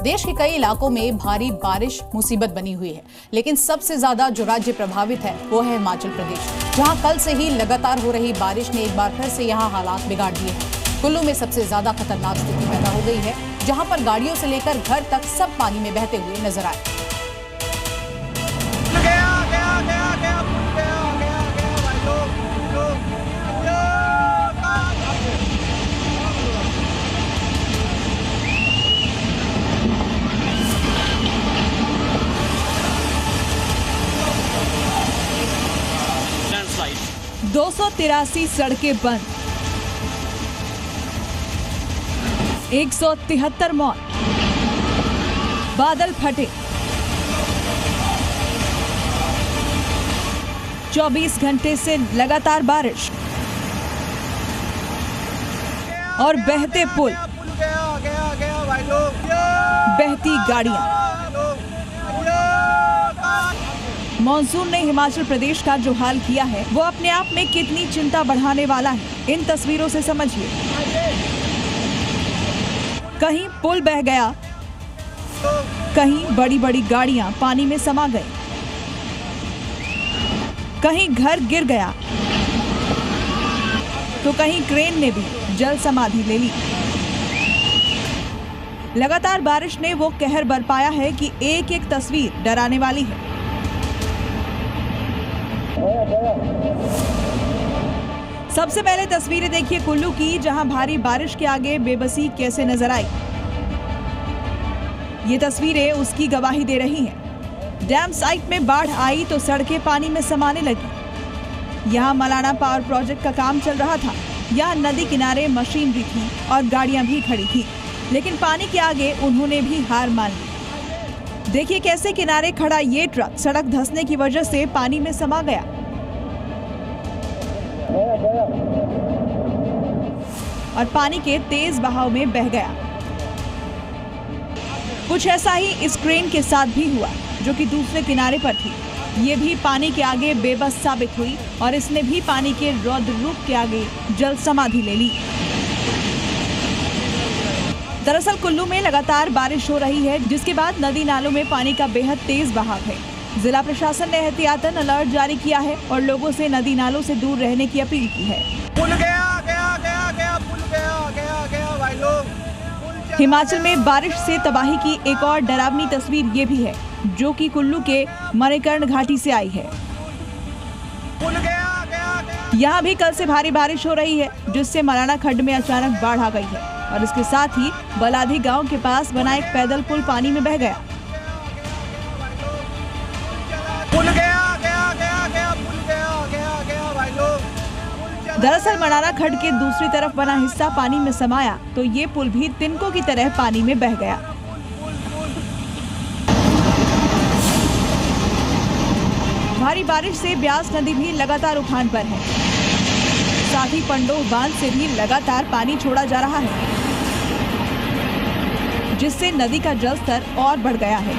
देश के कई इलाकों में भारी बारिश मुसीबत बनी हुई है, लेकिन सबसे ज्यादा जो राज्य प्रभावित है वो है हिमाचल प्रदेश, जहां कल से ही लगातार हो रही बारिश ने एक बार फिर से यहां हालात बिगाड़ दिए हैं। कुल्लू में सबसे ज्यादा खतरनाक स्थिति पैदा हो गई है, जहां पर गाड़ियों से लेकर घर तक सब पानी में बहते हुए नजर आए। लैंडस्लाइड 283 सड़कें बंद, 173 मौत, बादल फटे, 24 घंटे से लगातार बारिश और बहते पुल, बहती गाड़ियां। मॉनसून ने हिमाचल प्रदेश का जो हाल किया है वो अपने आप में कितनी चिंता बढ़ाने वाला है, इन तस्वीरों से समझिए। कहीं पुल बह गया, कहीं बड़ी बड़ी गाड़ियां पानी में समा गई, कहीं घर गिर गया तो कहीं क्रेन ने भी जल समाधि ले ली। लगातार बारिश ने वो कहर बरपाया है कि एक एक तस्वीर डराने वाली है। सबसे पहले तस्वीरें देखिए कुल्लू की, जहां भारी बारिश के आगे बेबसी कैसे नजर आई। ये तस्वीरें उसकी गवाही दे रही हैं। डैम साइट में बाढ़ आई तो सड़कें पानी में समाने लगी। यहां मलाना पावर प्रोजेक्ट का काम चल रहा था। यहां नदी किनारे मशीनरी थी और गाड़ियां भी खड़ी थी, लेकिन पानी के आगे उन्होंने भी हार मान ली। देखिए कैसे किनारे खड़ा ये ट्रक सड़क धंसने की वजह से पानी में समा गया और पानी के तेज बहाव में बह गया। कुछ ऐसा ही इस क्रेन के साथ भी हुआ, जो कि दूसरे किनारे पर थी। ये भी पानी के आगे बेबस साबित हुई और इसने भी पानी के रौद्र रूप के आगे जल समाधि ले ली। दरअसल कुल्लू में लगातार बारिश हो रही है, जिसके बाद नदी नालों में पानी का बेहद तेज बहाव है। जिला प्रशासन ने एहतियातन अलर्ट जारी किया है और लोगों से नदी नालों से दूर रहने की अपील की है। पुल गया, पुल गया भाई लोग। हिमाचल में बारिश से तबाही की एक और डरावनी तस्वीर ये भी है, जो कि कुल्लू के मणिकर्ण घाटी से आई है। पुल गया। यहाँ भी कल से भारी बारिश हो रही है, जिससे मलाना खड्ड में अचानक बाढ़ आ गई है और इसके साथ ही बलाधी गांव के पास बना एक पैदल पुल पानी में बह गया। पुल गया भाई लोग। दरअसल मलाना खड्ड के दूसरी तरफ बना हिस्सा पानी में समाया तो ये पुल भी तिनकों की तरह पानी में बह गया। भारी बारिश से ब्यास नदी भी लगातार उफान पर है। साथ ही पंडोह बांध से भी लगातार पानी छोड़ा जा रहा है, जिससे नदी का जलस्तर और बढ़ गया है।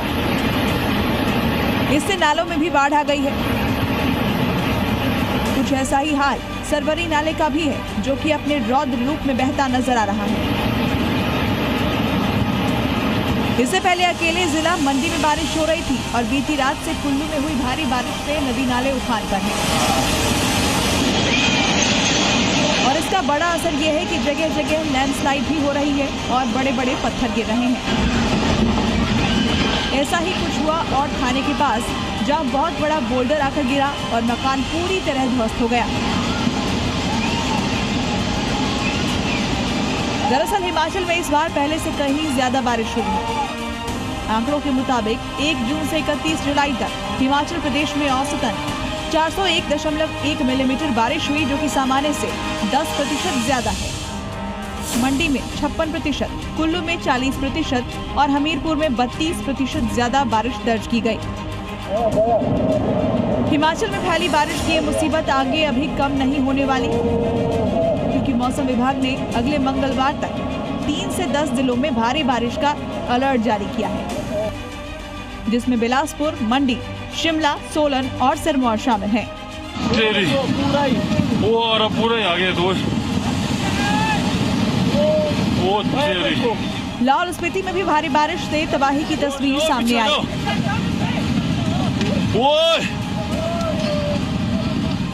इससे नालों में भी बाढ़ आ गई है। कुछ ऐसा ही हाल सरवरी नाले का भी है, जो कि अपने रौद्र रूप में बहता नजर आ रहा है। इससे पहले अकेले जिला मंडी में बारिश हो रही थी और बीती रात से कुल्लू में हुई भारी बारिश से नदी नाले उफान पर हैं। और इसका बड़ा असर यह है कि जगह जगह लैंडस्लाइड भी हो रही है और बड़े बड़े पत्थर गिर रहे हैं। ऐसा ही कुछ हुआ और थाने के पास, जहां बहुत बड़ा बोल्डर आकर गिरा और मकान पूरी तरह ध्वस्त हो गया। दरअसल हिमाचल में इस बार पहले से कहीं ज्यादा बारिश हुई है। आंकड़ों के मुताबिक 1 जून से 31 जुलाई तक हिमाचल प्रदेश में औसतन 401.1 मिलीमीटर बारिश हुई, जो कि सामान्य से 10% ज्यादा है। मंडी में 56%, कुल्लू में 40% और हमीरपुर में 32% ज्यादा बारिश दर्ज की गई। हिमाचल में फैली बारिश की मुसीबत आगे अभी कम नहीं होने वाली, क्योंकि मौसम विभाग ने अगले मंगलवार तक 3 से 10 जिलों में भारी बारिश का अलर्ट जारी किया है, जिसमें बिलासपुर, मंडी, शिमला, सोलन और सिरमौर शामिल हैं। पूरा ही आ गया दोस्त। लाहौल स्पीति में भी भारी बारिश से तबाही की तस्वीर सामने आई।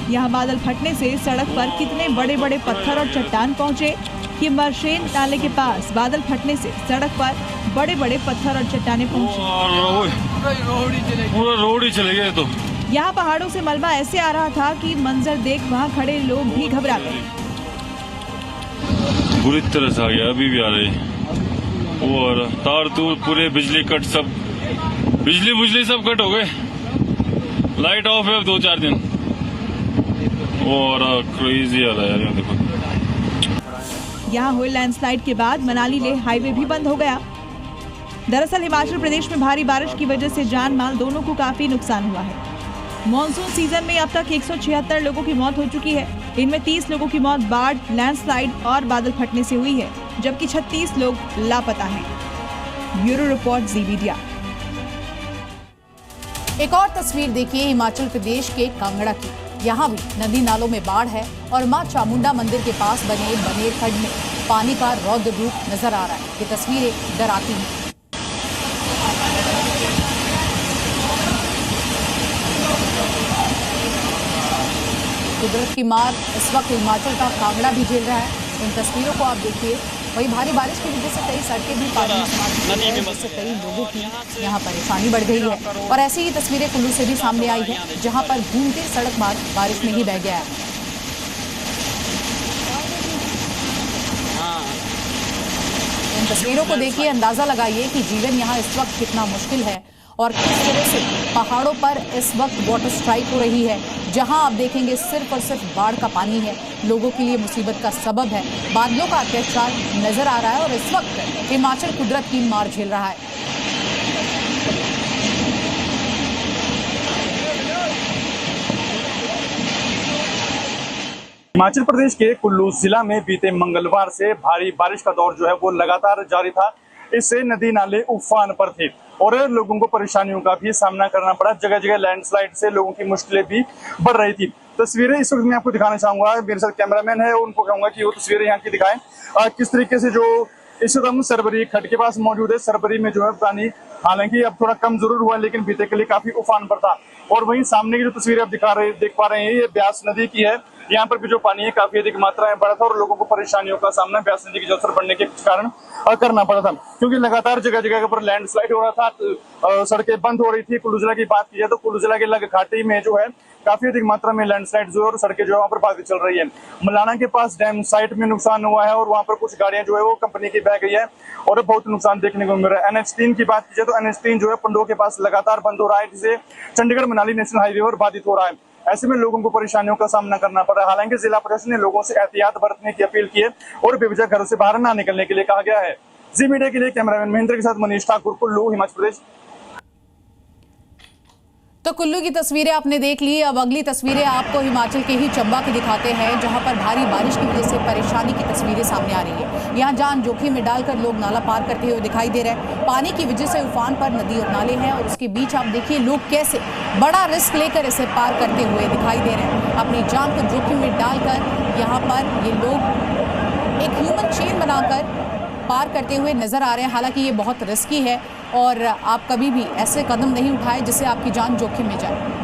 यहाँ बादल फटने से सड़क पर कितने बड़े बड़े पत्थर और चट्टान पहुंचे। ये मर्शेन नाले के पास बादल फटने से सड़क पर बड़े बड़े पत्थर और चट्टाने पहुंचे। पूरा रोड ही चले गए। तो यहाँ पहाड़ों से मलबा ऐसे आ रहा था कि मंजर देख वहाँ खड़े लोग भी घबरा गए। बुरी तरह से आ गया, अभी भी आ रही। और तार तूर पूरे बिजली कट, सब बिजली सब कट हो गए। लाइट ऑफ है 2-4 दिन। और क्रेजी आ रहा है यार, देखो। यहाँ हुए लैंडस्लाइड के बाद मनाली लेह हाईवे भी बंद हो गया। दरअसल हिमाचल प्रदेश में भारी बारिश की वजह से जान माल दोनों को काफी नुकसान हुआ है। मॉनसून सीजन में अब तक 176 लोगों की मौत हो चुकी है। इनमें 30 लोगों की मौत बाढ़, लैंडस्लाइड और बादल फटने से हुई है, जबकि 36 लोग लापता हैं। ब्यूरो रिपोर्ट जी मीडिया। एक और तस्वीर देखिए हिमाचल प्रदेश के कांगड़ा की। यहाँ भी नदी नालों में बाढ़ है और मां चामुंडा मंदिर के पास बने बनेरखंड में पानी का रौद्र रूप नजर आ रहा है। ये तस्वीरें डराती हैं। कुदरत की मार इस वक्त हिमाचल का कांगड़ा भी झेल रहा है। इन तस्वीरों को आप देखिए। वही भारी बारिश की वजह से कई सड़कें भी पानी में समा चुकी हैं, जिससे कई लोगों की यहाँ परेशानी बढ़ गई है। और ऐसी ही तस्वीरें कुल्लू से भी सामने आई है, जहाँ पर घूमते सड़क मार्ग बारिश में ही बह गया है। इन तस्वीरों को देखिए, अंदाजा लगाइए कि जीवन यहाँ इस वक्त कितना मुश्किल है और किस तरह से पहाड़ों पर इस वक्त वाटर स्ट्राइक हो रही है। जहां आप देखेंगे सिर्फ और सिर्फ बाढ़ का पानी है, लोगों के लिए मुसीबत का सबब है। बादलों का अत्याचार नजर आ रहा है और इस वक्त हिमाचल कुदरत की मार झेल रहा है। हिमाचल प्रदेश के कुल्लू जिला में बीते मंगलवार से भारी बारिश का दौर जो है वो लगातार जारी था। इससे नदी नाले उफान पर थे और लोगों को परेशानियों का भी सामना करना पड़ा। जगह जगह लैंडस्लाइड से लोगों की मुश्किलें भी बढ़ रही थी। तस्वीरें इस वक्त मैं आपको दिखाना चाहूंगा। मेरे साथ कैमरामैन है, उनको कहूंगा कि वो तस्वीरें यहाँ की दिखाएं। किस तरीके से जो इस वक्त हम सरबरी खड्ड के पास मौजूद है। सरबरी में जो है पानी हालांकि अब थोड़ा कम जरूर हुआ, लेकिन बीते के लिए काफी उफान पर था। और वहीं सामने की जो तस्वीरें आप देख पा रहे हैं, ये ब्यास नदी की है। यहाँ पर भी जो पानी है काफी अधिक मात्रा में बढ़ा था और लोगों को परेशानियों का सामना ब्यास नदी के जलस्तर बढ़ने के कारण करना पड़ा था, क्योंकि लगातार जगह जगह पर लैंडस्लाइड हो रहा था। सड़कें बंद हो रही थी। कुल्लू जिला की बात की जाए तो कुल्लू जिला के लग घाटी में जो है काफी अधिक मात्रा में लैंडस्लाइड जो है और सड़कें जो है वहाँ पर बाधित चल रही है। मलाना के पास डैम साइट में नुकसान हुआ है और वहाँ पर कुछ गाड़ियां जो है वो कंपनी की बह गई है और बहुत नुकसान देखने को मिल रहा है। NH3 की बात की जाए तो NH3 जो है पंडोह के पास लगातार बंद हो रहा है, जिससे चंडीगढ़ मनाली नेशनल हाईवे पर बाधित हो रहा है। ऐसे में लोगों को परेशानियों का सामना करना पड़ रहा है। हालांकि जिला प्रशासन ने लोगों से एहतियात बरतने की अपील की है और बेवजह घरों से बाहर ना निकलने के लिए कहा गया है। जी मीडिया के लिए कैमरामैन महेंद्र के साथ मनीष ठाकुर, कुल्लू, हिमाचल प्रदेश। तो कुल्लू की तस्वीरें आपने देख ली। अब अगली तस्वीरें आपको हिमाचल के ही चंबा की दिखाते हैं, जहां पर भारी बारिश की वजह से परेशानी की तस्वीरें सामने आ रही है। यहां जान जोखिम में डालकर लोग नाला पार करते हुए दिखाई दे रहे हैं। पानी की वजह से उफान पर नदी और नाले हैं और उसके बीच आप देखिए लोग कैसे बड़ा रिस्क लेकर इसे पार करते हुए दिखाई दे रहे हैं। अपनी जान को जोखिम में डालकर यहाँ पर ये लोग एक ह्यूमन चेन बनाकर पार करते हुए नजर आ रहे हैं। हालांकि ये बहुत रिस्की है और आप कभी भी ऐसे कदम नहीं उठाएं जिससे आपकी जान जोखिम में जाए।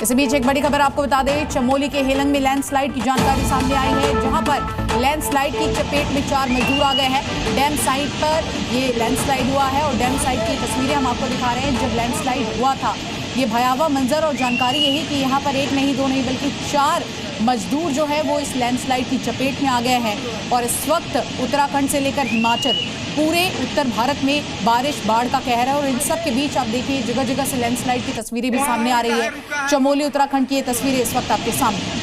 इसी बीच एक बड़ी खबर आपको बता दें, चमोली के हेलंग में लैंडस्लाइड की जानकारी सामने आई है, जहां पर लैंडस्लाइड की चपेट में 4 मजदूर आ गए हैं। डैम साइट पर ये लैंडस्लाइड हुआ है और डैम साइट की तस्वीरें हम आपको दिखा रहे हैं। जब लैंडस्लाइड हुआ था ये भयावह मंजर और जानकारी यही कि यहाँ पर 1 नहीं 2 नहीं बल्कि 4 मजदूर जो है वो इस लैंडस्लाइड की चपेट में आ गए हैं। और इस वक्त उत्तराखंड से लेकर हिमाचल पूरे उत्तर भारत में बारिश बाढ़ का कहर है और इन सब के बीच आप देखिए जगह जगह से लैंडस्लाइड की तस्वीरें भी सामने आ रही है। चमोली उत्तराखंड की ये तस्वीरें इस वक्त आपके सामने।